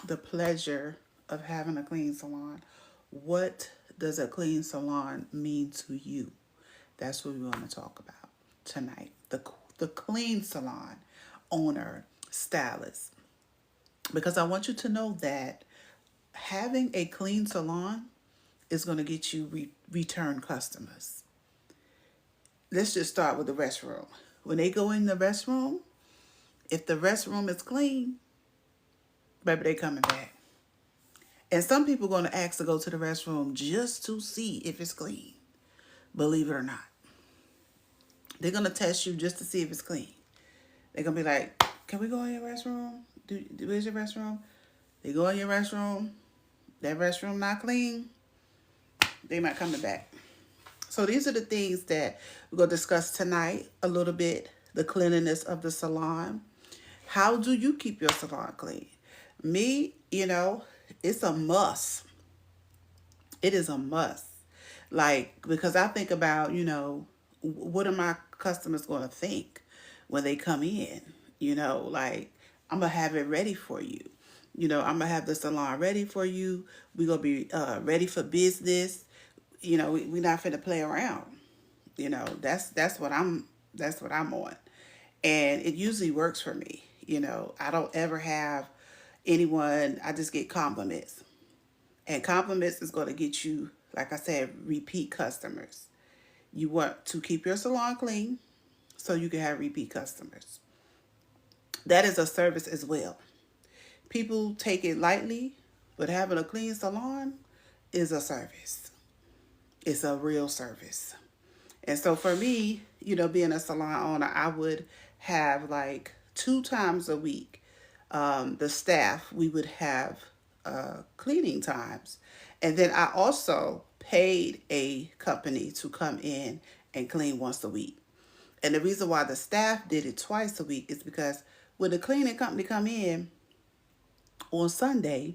the pleasure of having a clean salon. What does a clean salon mean to you? That's what we want to talk about tonight. The clean salon owner, stylist. Because I want you to know that having a clean salon is going to get you return customers. Let's just start with the restroom. When they go in the restroom, if the restroom is clean, baby, they coming back. And some people going to ask to go to the restroom just to see if it's clean. Believe it or not. They're going to test you just to see if it's clean. They're going to be like, can we go in your restroom? Where's your restroom? They go in your restroom. That restroom not clean. They might come back. So these are the things that we're going to discuss tonight a little bit. The cleanliness of the salon. How do you keep your salon clean? Me, it's a must. It is a must. Like, because I think about, what are my customers going to think when they come in? Like, I'm going to have it ready for you. I'm going to have the salon ready for you. We're going to be ready for business. We're not finna play around. That's what I'm on. And it usually works for me. I don't ever have anyone, I just get compliments. And compliments is going to get you, like I said, repeat customers. You want to keep your salon clean so you can have repeat customers. That is a service as well. People take it lightly, but having a clean salon is a service. It's a real service. And so for me, being a salon owner, I would have like 2 times a week, the staff, we would have cleaning times. And then I also paid a company to come in and clean once a week. And the reason why the staff did it twice a week is because when the cleaning company come in on Sunday,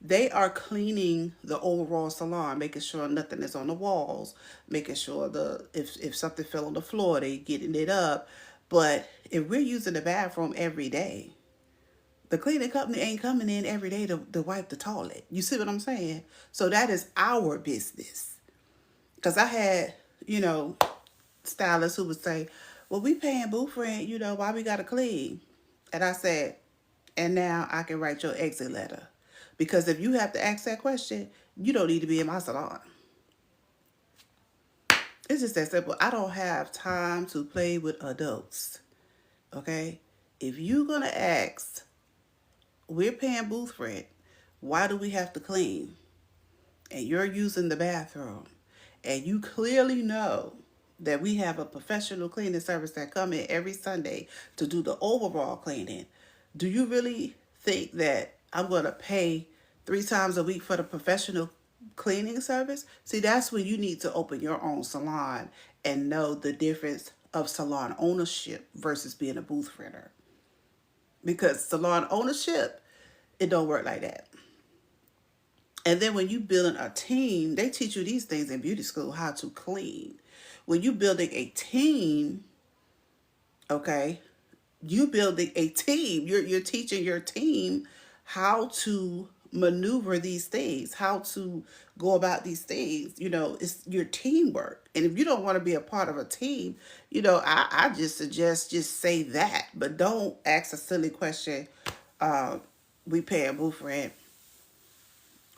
they are cleaning the overall salon, making sure nothing is on the walls, making sure if something fell on the floor, they getting it up. But if we're using the bathroom every day, the cleaning company ain't coming in every day to wipe the toilet. You see what I'm saying? So that is our business. Because I had, stylists who would say, well, we paying booth rent, why we got to clean? And I said, and now I can write your exit letter. Because if you have to ask that question, you don't need to be in my salon. It's just that simple. I don't have time to play with adults. Okay? If you're going to ask, we're paying booth rent, why do we have to clean? And you're using the bathroom, and you clearly know that we have a professional cleaning service that come in every Sunday to do the overall cleaning, do you really think that I'm going to pay 3 times a week for the professional cleaning service? See, that's when you need to open your own salon and know the difference of salon ownership versus being a booth renter. Because salon ownership, it don't work like that. And then when you building a team, they teach you these things in beauty school, how to clean. When you building a team, okay, you building a team. You're teaching your team how to maneuver these things, how to go about these things. It's your teamwork. And if you don't want to be a part of a team, I just suggest just say that. But don't ask a silly question. We pay a booth rent.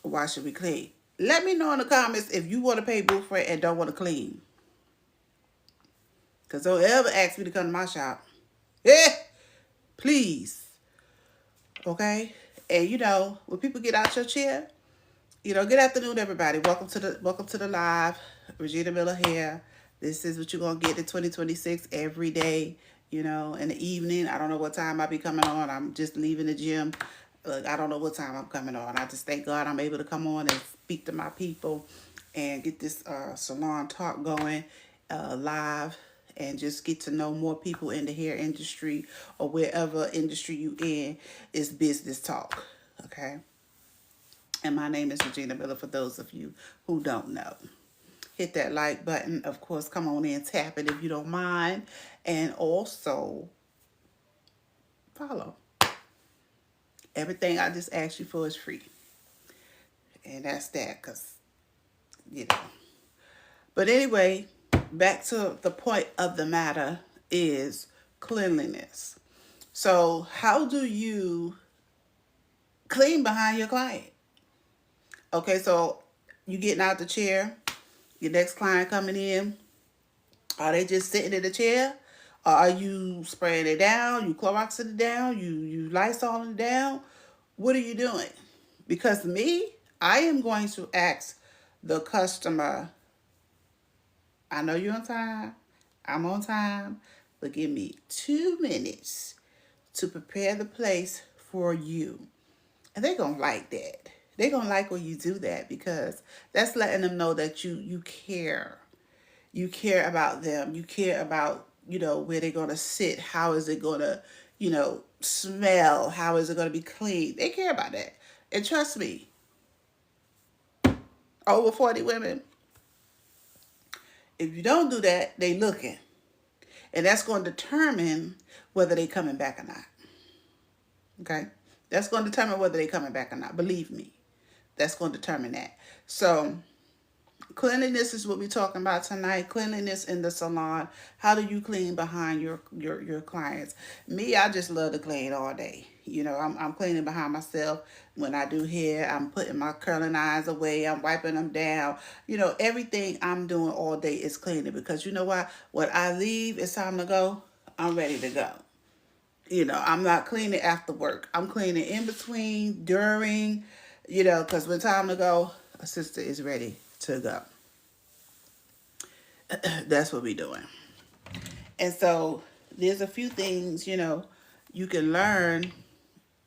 Why should we clean? Let me know in the comments if you want to pay booth rent and don't want to clean. Because don't ever ask me to come to my shop. Yeah, please. Okay? And when people get out your chair, good afternoon, everybody. Welcome to the live. Regina Miller here. This is what you're gonna get in 2026 every day. In the evening. I don't know what time I'll be coming on. I'm just leaving the gym. Look, I don't know what time I'm coming on. I just thank God I'm able to come on and speak to my people and get this salon talk going live and just get to know more people in the hair industry or wherever industry you in. Is business talk, okay? And my name is Regina Miller for those of you who don't know. Hit that like button. Of course, come on in, tap it if you don't mind. And also follow. Everything I just asked you for is free. And that's that, because, you know. But anyway, back to the point of the matter is cleanliness. So, how do you clean behind your client? Okay, so you getting out the chair, your next client coming in, are they just sitting in the chair? Or are you spraying it down? You Cloroxing it down? You Lysoling it down? What are you doing? Because me, I am going to ask the customer, I know you're on time. I'm on time. But give me 2 minutes to prepare the place for you. And they're going to like that. They're going to like when you do that, because that's letting them know that you care. You care about them. You care about, where they're going to sit. How is it going to, smell? How is it going to be clean? They care about that. And trust me, over 40 women, if you don't do that, they looking. And that's going to determine whether they coming back or not. Okay? That's going to determine whether they coming back or not. Believe me. That's going to determine that. So, cleanliness is what we're talking about tonight. Cleanliness in the salon. How do you clean behind your clients? Me, I just love to clean all day. I'm cleaning behind myself. When I do hair, I'm putting my curling irons away. I'm wiping them down. Everything I'm doing all day is cleaning, because you know why? When I leave, it's time to go. I'm ready to go. I'm not cleaning after work. I'm cleaning in between, during, because when time to go, a sister is ready to go. That's what we're doing. And so there's a few things, you can learn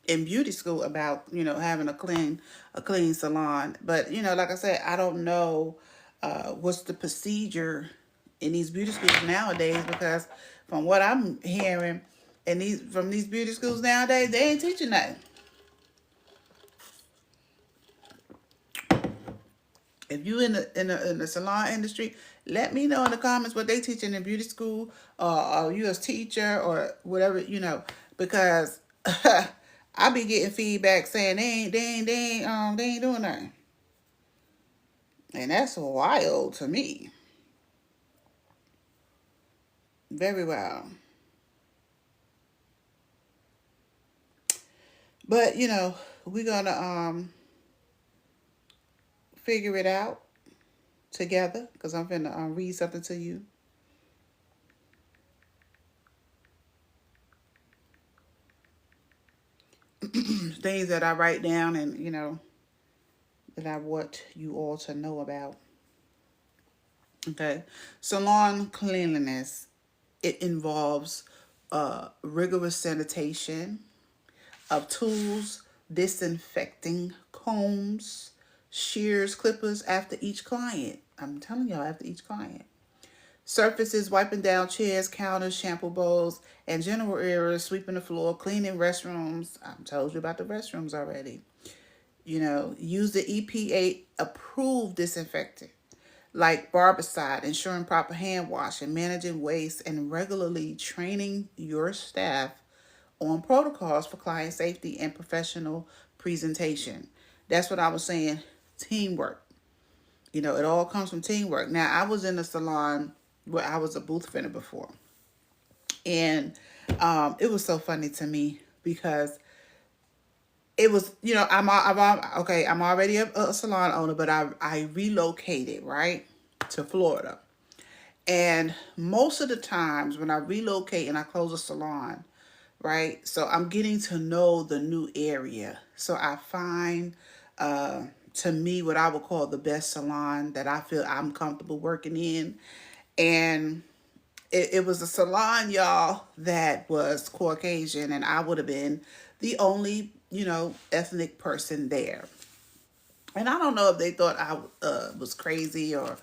in beauty school about, having a clean salon. But, like I said, I don't know what's the procedure in these beauty schools nowadays, because from what I'm hearing from these beauty schools nowadays, they ain't teaching nothing. If you in the salon industry, let me know in the comments what they teaching in beauty school, or you as teacher or whatever, because I be getting feedback saying they ain't doing nothing, and that's wild to me. Very wild. But we're gonna figure it out together, because I'm gonna read something to you. Things that I write down, and that I want you all to know about. Okay, salon cleanliness. It involves rigorous sanitation of tools, disinfecting combs, shears, clippers after each client. I'm telling y'all, after each client. Surfaces, wiping down chairs, counters, shampoo bowls, and general areas, sweeping the floor, cleaning restrooms. I told you about the restrooms already. Use the EPA approved disinfectant like barbicide, ensuring proper hand washing, managing waste, and regularly training your staff on protocols for client safety and professional presentation. That's what I was saying. Teamwork. It all comes from teamwork. Now, I was in a salon where I was a booth fitter before. And it was so funny to me, because it was, I'm already a salon owner, but I relocated, right, to Florida. And most of the times when I relocate and I close a salon, right, so I'm getting to know the new area. So I find, to me, what I would call the best salon that I feel I'm comfortable working in. And it was a salon, y'all, that was Caucasian, and I would have been the only, ethnic person there. And I don't know if they thought I was crazy, or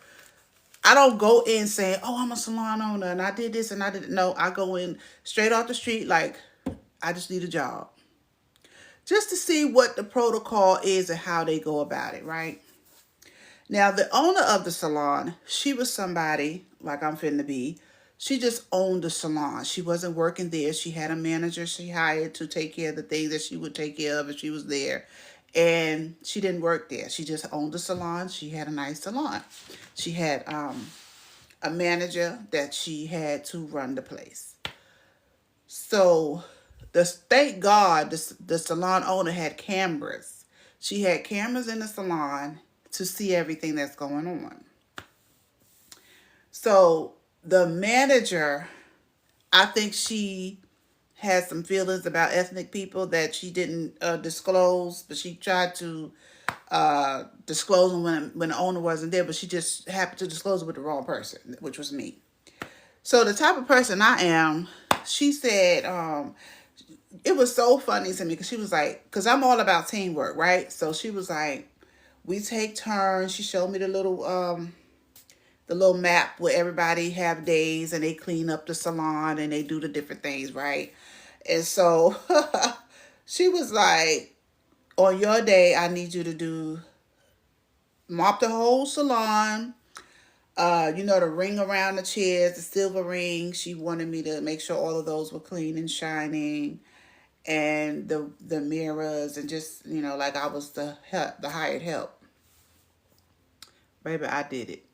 I don't go in saying, "Oh, I'm a salon owner and I did this and I didn't." No, I go in straight off the street like I just need a job, just to see what the protocol is and how they go about it, right? Now, the owner of the salon, she was somebody like I'm finna be. She just owned the salon. She wasn't working there. She had a manager she hired to take care of the things that she would take care of if she was there. And she didn't work there. She just owned the salon. She had a nice salon. She had a manager that she had to run the place. So, thank God the salon owner had cameras. She had cameras in the salon to see everything that's going on. So the manager, I think she had some feelings about ethnic people that she didn't disclose, but she tried to disclose them when the owner wasn't there, but she just happened to disclose it with the wrong person, which was me. So the type of person I am, she said, it was so funny to me because she was like, because I'm all about teamwork, right? So she was like, we take turns. She showed me the little map where everybody have days and they clean up the salon and they do the different things, right? And so she was like, on your day, I need you to mop the whole salon. The ring around the chairs, the silver ring. She wanted me to make sure all of those were clean and shining, and the mirrors, and just like I was the hired help. Baby, I did it.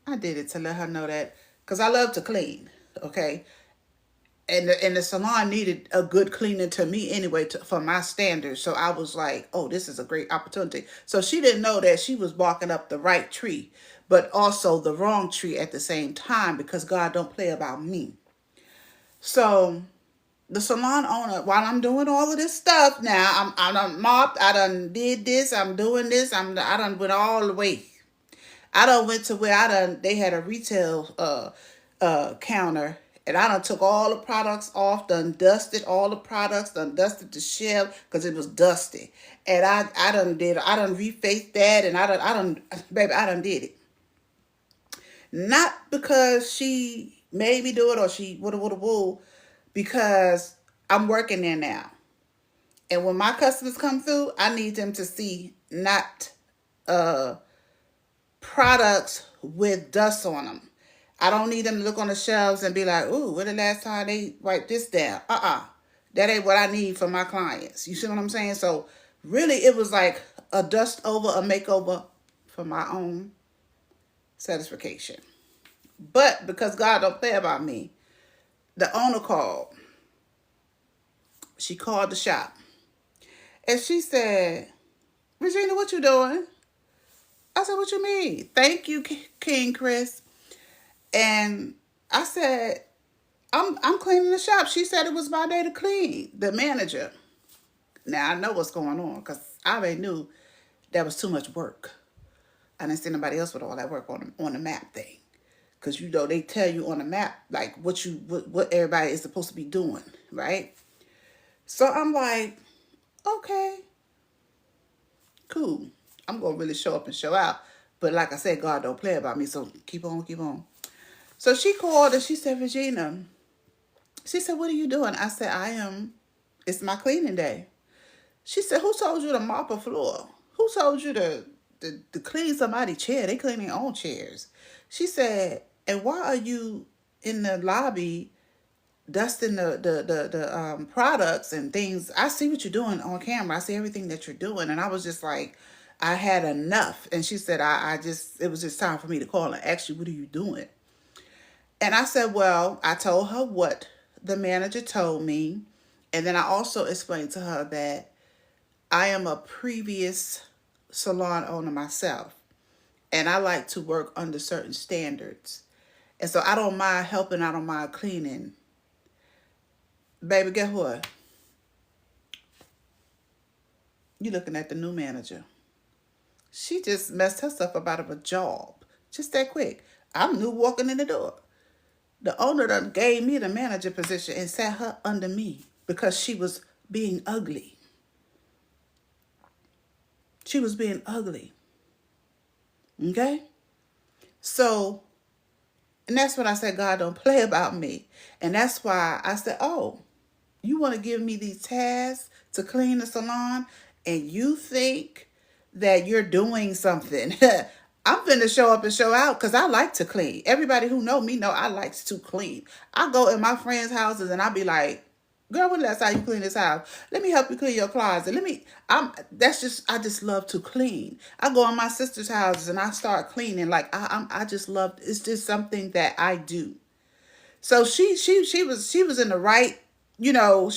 I did it to let her know that, because I love to clean, okay? And the salon needed a good cleaner to me anyway, for my standards. So I was like, oh, this is a great opportunity. So she didn't know that she was barking up the right tree, but also the wrong tree at the same time, because God don't play about me. So the salon owner, while I'm doing all of this stuff now, I done mopped, I done did this, I'm doing this, I done went all the way. I done went to where they had a retail counter, and I done took all the products off, done dusted all the products, done dusted the shelf because it was dusty. And I done refaced that, and baby, I done did it. Not because she made me do it or she woulda wool, because I'm working there now. And when my customers come through, I need them to see not products with dust on them. I don't need them to look on the shelves and be like, ooh, when the last time they wiped this down? That ain't what I need for my clients. You see what I'm saying? So really, it was like a dust over, a makeover for my own satisfaction. But because God don't play about me, the owner called. She called the shop. And she said, Regina, what you doing? I said, what you mean? Thank you, King Chris. And I said, I'm cleaning the shop. She said it was my day to clean, the manager. Now I know what's going on, because I already knew that was too much work. I didn't see nobody else with all that work on the map thing. Because they tell you on the map like what everybody is supposed to be doing, right? So I'm like, okay, cool. I'm gonna really show up and show out. But like I said, God don't play about me, so keep on, keep on. So she called and she said, Regina, she said, what are you doing? I said, it's my cleaning day. She said, who told you to mop a floor? Who told you to clean somebody's chair? They clean their own chairs. She said, and why are you in the lobby dusting the products and things? I see what you're doing on camera. I see everything that you're doing. And I was just like, I had enough. And she said, it was just time for me to call and ask you, what are you doing? And I said, well, I told her what the manager told me. And then I also explained to her that I am a previous salon owner myself. And I like to work under certain standards. And so I don't mind helping, I don't mind cleaning. Baby, guess what? You're looking at the new manager. She just messed herself up out of a job. Just that quick. I'm new walking in the door. The owner done gave me the manager position and sat her under me because she was being ugly. She was being ugly. Okay? So, and that's when I said, God don't play about me. And that's why I said, oh, you want to give me these tasks to clean the salon, and you think that you're doing something. I'm finna show up and show out because I like to clean. Everybody who know me know I like to clean. I go in my friends' houses and I be like, girl, when last time you clean this house? Let me help you clean your closet. I just love to clean. I go in my sister's houses and I start cleaning. Like I just love, it's just something that I do. So she was in the right, you know,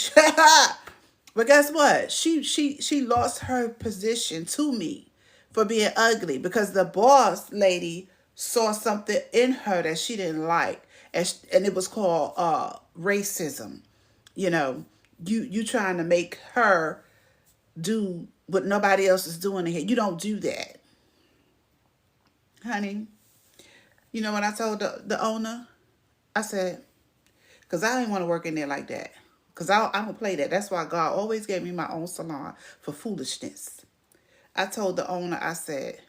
but guess what? She lost her position to me for being ugly because the boss lady saw something in her that she didn't like, and it was called racism. You know, you trying to make her do what nobody else is doing in here. You don't do that, honey. You know what I told the owner? I said, because I didn't want to work in there like that. Because I don't play that. That's why God always gave me my own salon for foolishness. I told the owner, I said,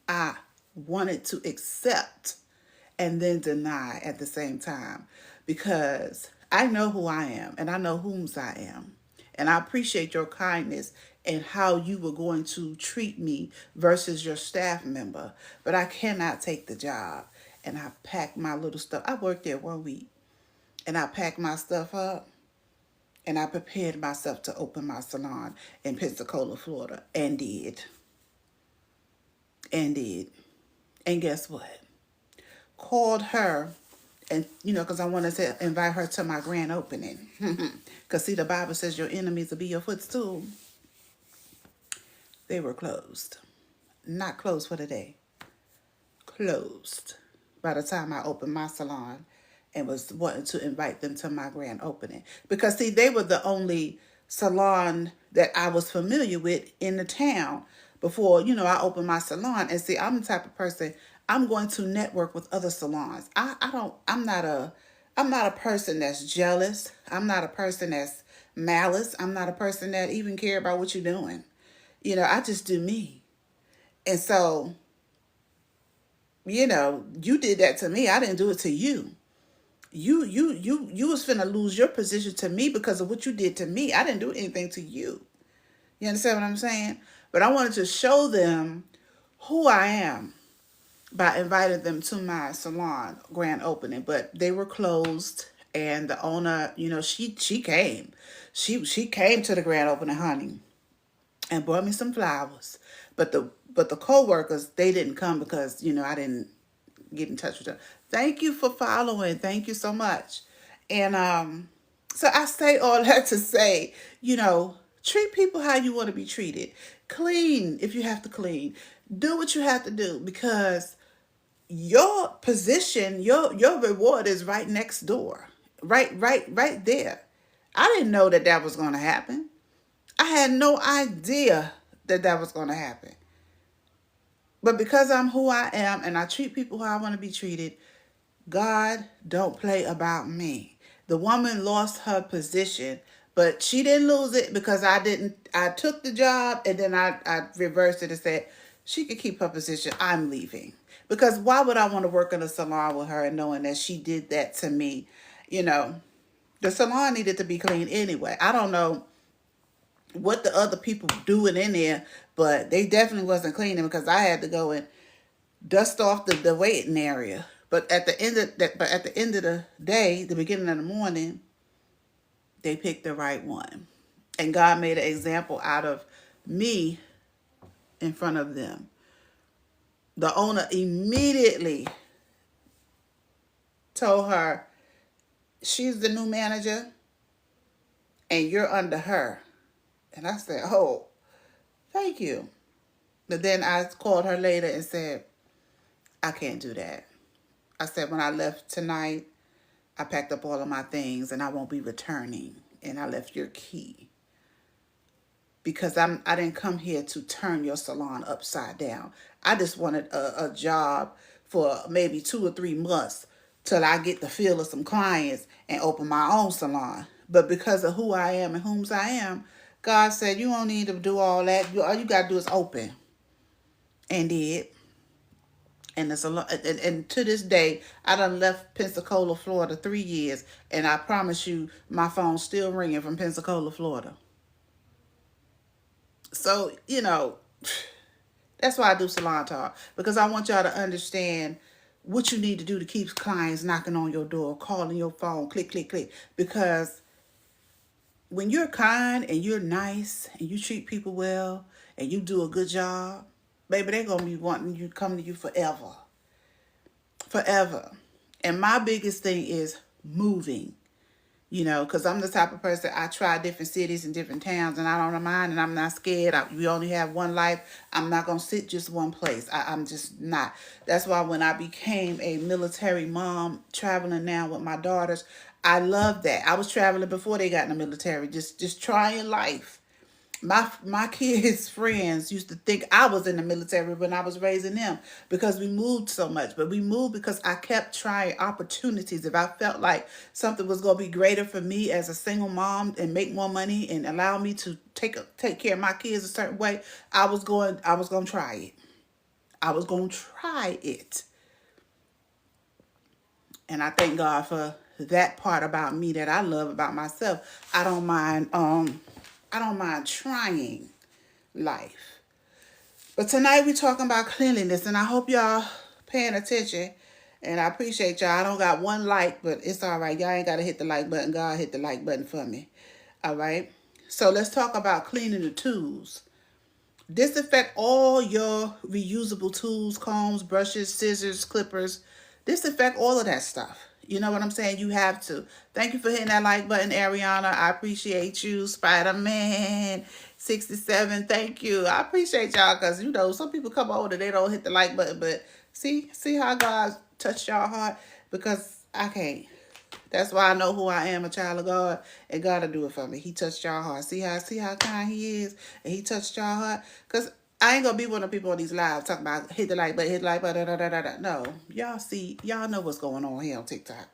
I wanted to accept and then deny at the same time. Because I know who I am and I know whom's I am. And I appreciate your kindness and how you were going to treat me versus your staff member. But I cannot take the job. And I packed my little stuff. I worked there 1 week. And I packed my stuff up and I prepared myself to open my salon in Pensacola, Florida, and did. And did. And guess what? Called her, and because I wanted to invite her to my grand opening. Because see, the Bible says your enemies will be your footstool. They were closed. Not closed for the day. Closed by the time I opened my salon and was wanting to invite them to my grand opening. Because see, they were the only salon that I was familiar with in the town before, I opened my salon. And see, I'm the type of person, I'm going to network with other salons. I'm not a person that's jealous. I'm not a person that's malice. I'm not a person that even care about what you're doing. I just do me. And so, you did that to me. I didn't do it to you. You was finna lose your position to me because of what you did to me. I didn't do anything to you. You understand what I'm saying? But I wanted to show them who I am by inviting them to my salon grand opening. But they were closed, and the owner, she came. She came to the grand opening, honey, and brought me some flowers. But the co-workers, they didn't come because I didn't get in touch with them. Thank you for following. Thank you so much. And so I say all that to say, treat people how you want to be treated. Clean if you have to clean. Do what you have to do because your position, your reward is right next door. Right there. I didn't know that was going to happen. I had no idea that was going to happen. But because I'm who I am and I treat people how I want to be treated, God don't play about me. The woman lost her position, but she didn't lose it because I took the job and then I reversed it and said she could keep her position. I'm leaving. Because why would I want to work in a salon with her and knowing that she did that to me? The salon needed to be clean anyway. I don't know what the other people doing in there, but they definitely wasn't cleaning because I had to go and dust off the waiting area. But at the end of the day, the beginning of the morning, they picked the right one. And God made an example out of me in front of them. The owner immediately told her, she's the new manager and you're under her. And I said, oh, thank you. But then I called her later and said, I can't do that. I said, when I left tonight, I packed up all of my things and I won't be returning. And I left your key. Because I didn't come here to turn your salon upside down. I just wanted a job for maybe 2 or 3 months till I get the feel of some clients and open my own salon. But because of who I am and whom's I am, God said, you don't need to do all that. All you got to do is open. And did. And it's a lot, and to this day, I done left Pensacola, Florida 3 years, and I promise you, my phone's still ringing from Pensacola, Florida. So, That's why I do Salon Talk, because I want y'all to understand what you need to do to keep clients knocking on your door, calling your phone, click, click, click. Because when you're kind and you're nice and you treat people well and you do a good job, baby, they're going to be wanting you, come to you forever. Forever. And my biggest thing is moving. You know, because I'm the type of person, I try different cities and different towns, and I don't mind, and I'm not scared. We only have one life. I'm not going to sit just one place. I'm just not. That's why when I became a military mom, traveling now with my daughters, I love that. I was traveling before they got in the military, just trying life. My kids' friends used to think I was in the military when I was raising them, because we moved so much. But we moved because I kept trying opportunities. If I felt like something was going to be greater for me as a single mom and make more money and allow me to take care of my kids a certain way, I was going to try it. I was going to try it. And I thank God for that part about me that I love about myself. I don't mind trying life. But tonight we're talking about cleanliness, and I hope y'all paying attention. And I appreciate y'all. I don't got one like, but it's all right. Y'all ain't got to hit the like button. God hit the like button for me. All right. So let's talk about cleaning the tools. Disinfect all your reusable tools, combs, brushes, scissors, clippers. Disinfect all of that stuff. You know what I'm saying? You have to. Thank you for hitting that like button, Ariana. I appreciate you. Spider-Man 67. Thank you. I appreciate y'all, because, you know, some people come over and they don't hit the like button. But see how God touched y'all heart? Because I can't. That's why I know who I am, a child of God, and God will do it for me. He touched y'all heart. See how kind He is, and He touched y'all heart. Cause I ain't gonna be one of the people on these lives talking about hit the like button, hit the like button, da da da da. No, y'all know what's going on here on TikTok.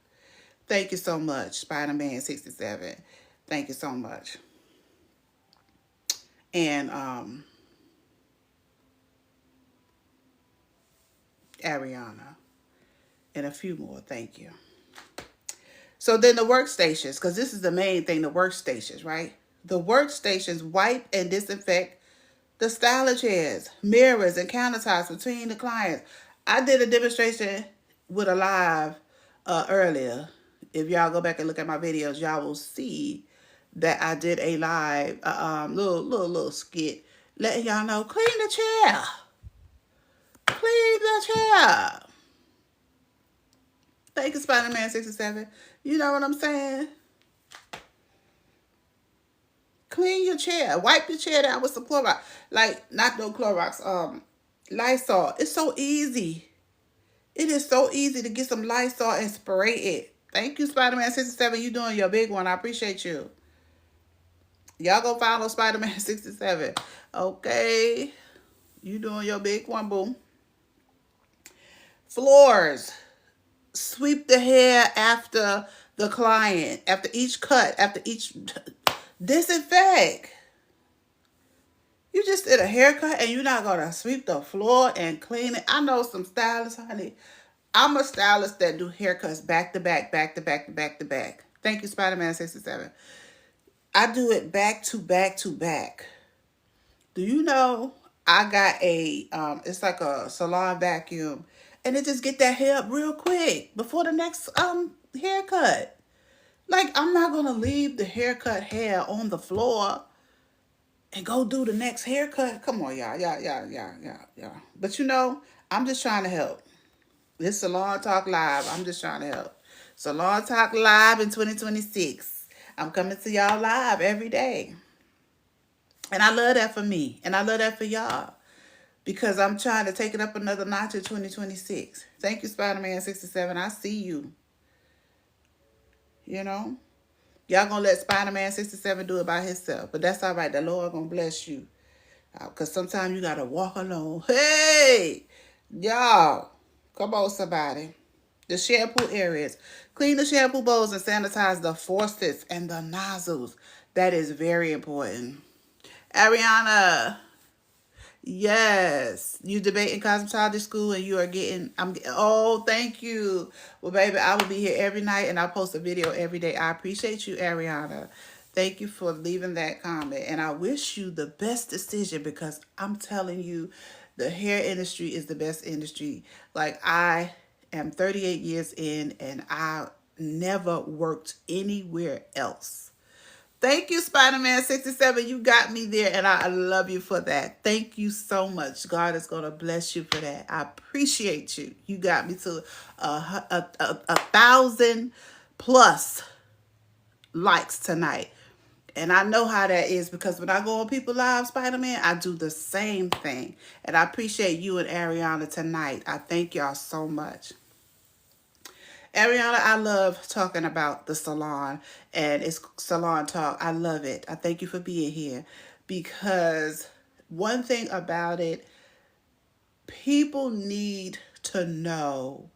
Thank you so much, Spider-Man 67. Thank you so much, and Ariana, and a few more. Thank you. So then the workstations, because this is the main thing, the workstations, right? The workstations wipe and disinfect the stylist chairs, mirrors, and countertops between the clients. I did a demonstration with a live earlier. If y'all go back and look at my videos, y'all will see that I did a live little skit letting y'all know, clean the chair, clean the chair. Thank you, Spider-Man 67. You know what I'm saying? Clean your chair. Wipe your chair down with some Clorox. Like, not no Clorox, Lysol. It's so easy. It is so easy to get some Lysol and spray it. Thank you, Spider-Man 67. You doing your big one. I appreciate you. Y'all go follow Spider-Man 67. Okay. You doing your big one, boom. Floors. Sweep the hair after the client. After each cut. After each... Disinfect. You just did a haircut and you're not going to sweep the floor and clean it. I know some stylists, honey. I'm a stylist that do haircuts back to back, back to back to back to back. Thank you, Spider-Man 67. I do it back to back to back. Do you know I got it's like a salon vacuum, and it just get that hair up real quick before the next haircut. Like, I'm not going to leave the haircut hair on the floor and go do the next haircut. Come on, y'all. Y'all. But you know, I'm just trying to help. This Salon Talk Live. I'm just trying to help. Salon Talk Live in 2026. I'm coming to y'all live every day. And I love that for me. And I love that for y'all. Because I'm trying to take it up another notch in 2026. Thank you, Spider-Man 67. I see you. You know? Y'all gonna let Spider-Man 67 do it by himself. But that's all right. The Lord gonna bless you. Because sometimes you gotta walk alone. Hey! Y'all. Come on, somebody. The shampoo areas. Clean the shampoo bowls and sanitize the faucets and the nozzles. That is very important. Ariana. Yes. You debating cosmetology school and you are oh, thank you. Well, baby, I will be here every night and I'll post a video every day. I appreciate you, Ariana. Thank you for leaving that comment. And I wish you the best decision, because I'm telling you, The hair industry is the best industry. Like, I am 38 years in and I never worked anywhere else. Thank you, Spider-Man 67. You got me there, and I love you for that. Thank you so much. God is going to bless you for that. I appreciate you. You got me to a thousand plus likes tonight. And I know how that is because when I go on People Live, Spider-Man, I do the same thing. And I appreciate you and Ariana tonight. I thank y'all so much. Ariana, I love talking about the salon and it's salon talk. I love it. I thank you for being here because one thing about it, people need to know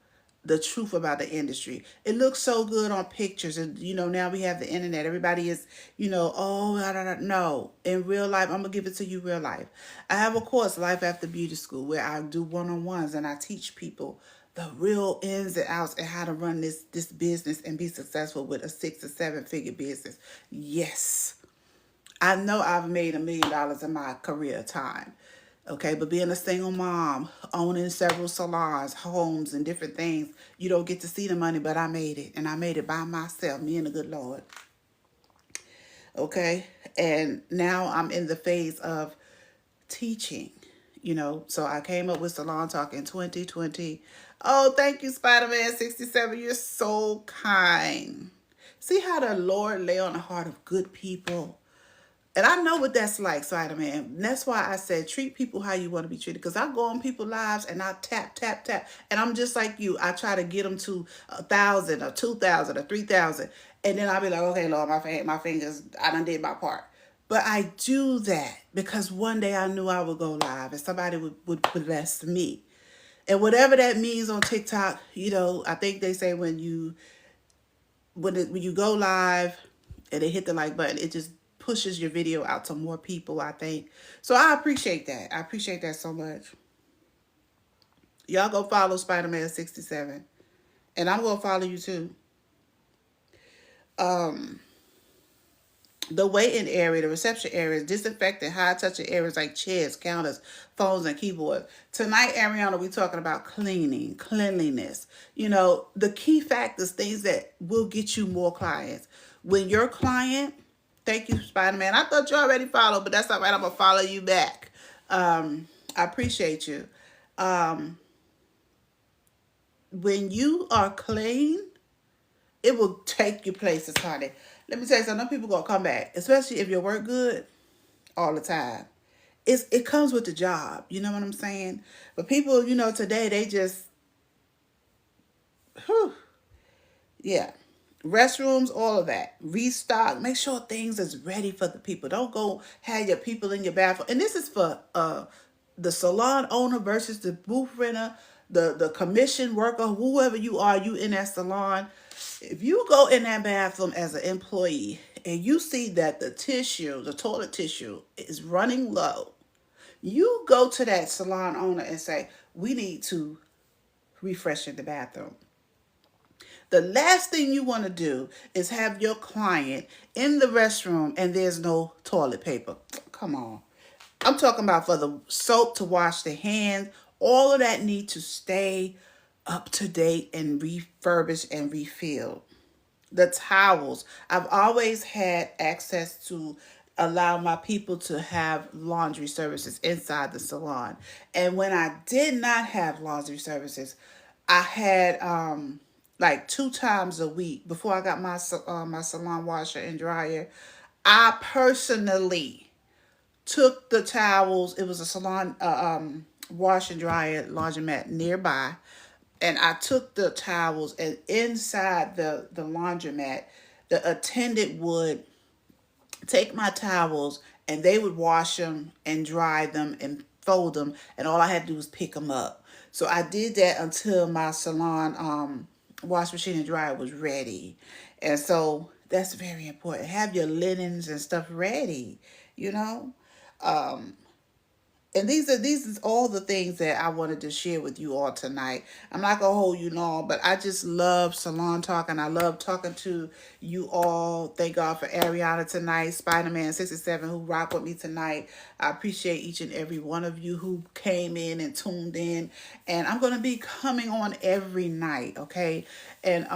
the truth about the industry. It looks so good on pictures, and now we have the internet. Everybody is, oh, I don't know. In real life, I'm gonna give it to you real life. I have a course, Life After Beauty School, where I do one-on-ones and I teach people the real ins and outs and how to run this business and be successful with a 6 or 7 figure business. Yes, I know I've made $1 million in my career time. Okay, but being a single mom, owning several salons, homes, and different things, you don't get to see the money, but I made it. And I made it by myself, me and the good Lord. Okay, and now I'm in the phase of teaching, So I came up with Salon Talk in 2020. Oh, thank you, Spider-Man 67. You're so kind. See how the Lord lay on the heart of good people. And I know what that's like, Spider-Man. That's why I said treat people how you want to be treated. Because I go on people's lives and I tap, tap, tap. And I'm just like you. I try to get them to 1,000 or 2,000 or 3,000. And then I'll be like, okay, Lord, my fingers, I done did my part. But I do that because one day I knew I would go live and somebody would bless me. And whatever that means on TikTok, I think they say when you go live and they hit the like button, it just pushes your video out to more people, I think. So I appreciate that. I appreciate that so much. Y'all go follow Spider-Man 67. And I'm going to follow you too. The waiting area, the reception area is disinfected, high-touching areas like chairs, counters, phones, and keyboards. Tonight, Ariana, we're talking about cleanliness. The key factors, things that will get you more clients. When your client, thank you, Spider-Man. I thought you already followed, but that's all right. I'm going to follow you back. I appreciate you. When you are clean, it will take you places, honey. Let me tell you something. Some people gonna come back, especially if you work good all the time. It comes with the job. You know what I'm saying? But people, today they just, whew, yeah. Restrooms, all of that. Restock. Make sure things is ready for the people. Don't go have your people in your bathroom. And this is for the salon owner versus the booth renter, the commission worker, whoever you are, you in that salon. If you go in that bathroom as an employee and you see that the toilet tissue is running low, you go to that salon owner and say, we need to refresh in the bathroom. The last thing you want to do is have your client in the restroom and there's no toilet paper. Come on. I'm talking about for the soap to wash the hands. All of that need to stay up to date and refurbished and refilled. The towels. I've always had access to allow my people to have laundry services inside the salon. And when I did not have laundry services, I had like 2 times a week before I got my salon washer and dryer. I personally took the towels. It was a salon wash and dryer laundromat nearby. And I took the towels and inside the laundromat, the attendant would take my towels and they would wash them and dry them and fold them. And all I had to do was pick them up. So I did that until my salon wash machine and dryer was ready. And so that's very important. Have your linens and stuff ready, you know. And these is all the things that I wanted to share with you all tonight. I'm not gonna hold you long, but I just love Salon Talk, and I love talking to you all. Thank God for Ariana tonight, Spider-Man 67 who rocked with me tonight. I appreciate each and every one of you who came in and tuned in. And I'm gonna be coming on every night, okay? And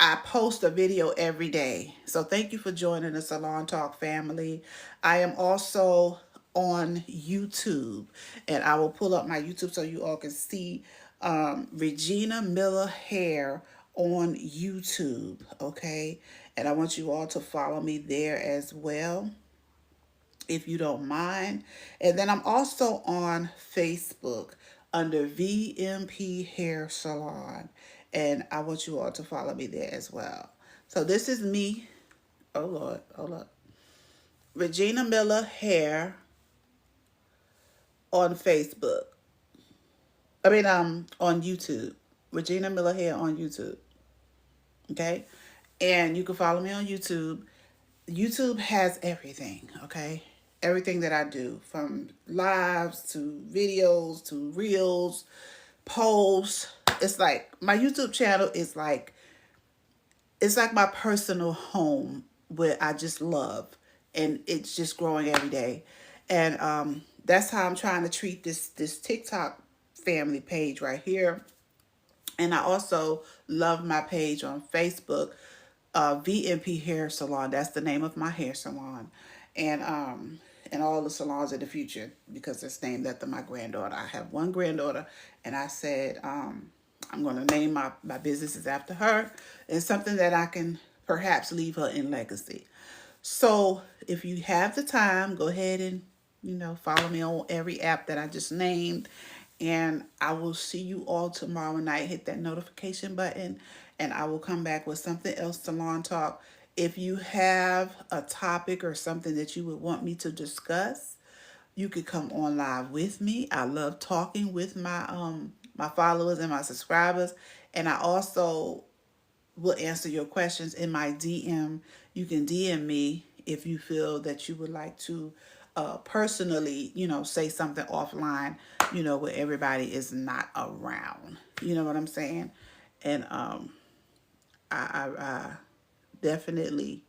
I post a video every day. So thank you for joining the Salon Talk family. I am also on YouTube, and I will pull up my YouTube so you all can see Regina Miller Hair on YouTube, okay? And I want you all to follow me there as well, if you don't mind. And then I'm also on Facebook under VMP Hair Salon. And I want you all to follow me there as well. So this is me. Oh Lord, hold up. Regina Miller Hair on Facebook. On YouTube. Regina Miller Hair on YouTube. Okay? And you can follow me on YouTube. YouTube has everything, okay? Everything that I do, from lives to videos to reels, posts. It's like my YouTube channel is like, it's like my personal home where I just love, and it's just growing every day. And that's how I'm trying to treat this TikTok family page right here. And I also love my page on Facebook, VMP Hair Salon. That's the name of my hair salon, and all the salons in the future, because it's named after my granddaughter. I have one granddaughter, and I said I'm going to name my businesses after her, and something that I can perhaps leave her in legacy. So if you have the time, go ahead and, follow me on every app that I just named. And I will see you all tomorrow night. Hit that notification button, and I will come back with something else, Salon Talk. If you have a topic or something that you would want me to discuss, you could come on live with me. I love talking with my followers and my subscribers. And I also will answer your questions in my DM. You can DM me if you feel that you would like to personally, say something offline, where everybody is not around. You know what I'm saying? And I definitely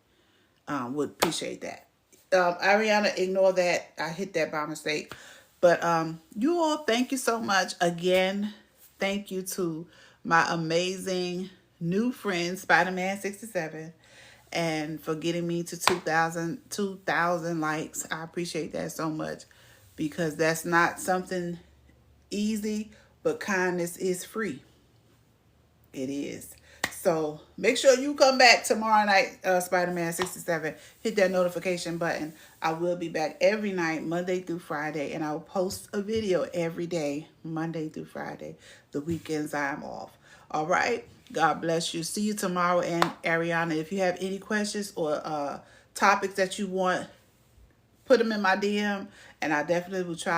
would appreciate that. Ariana, ignore that. I hit that by mistake. But you all, thank you so much. Again, thank you to my amazing new friend, Spider-Man 67, and for getting me to 2,000 likes. I appreciate that so much, because that's not something easy, but kindness is free. It is. So make sure you come back tomorrow night, Spider-Man 67. Hit that notification button. I will be back every night, Monday through Friday, and I'll post a video every day, Monday through Friday. The weekends I'm off. All right? God bless you. See you tomorrow. And Ariana, if you have any questions or topics that you want, put them in my DM, and I definitely will try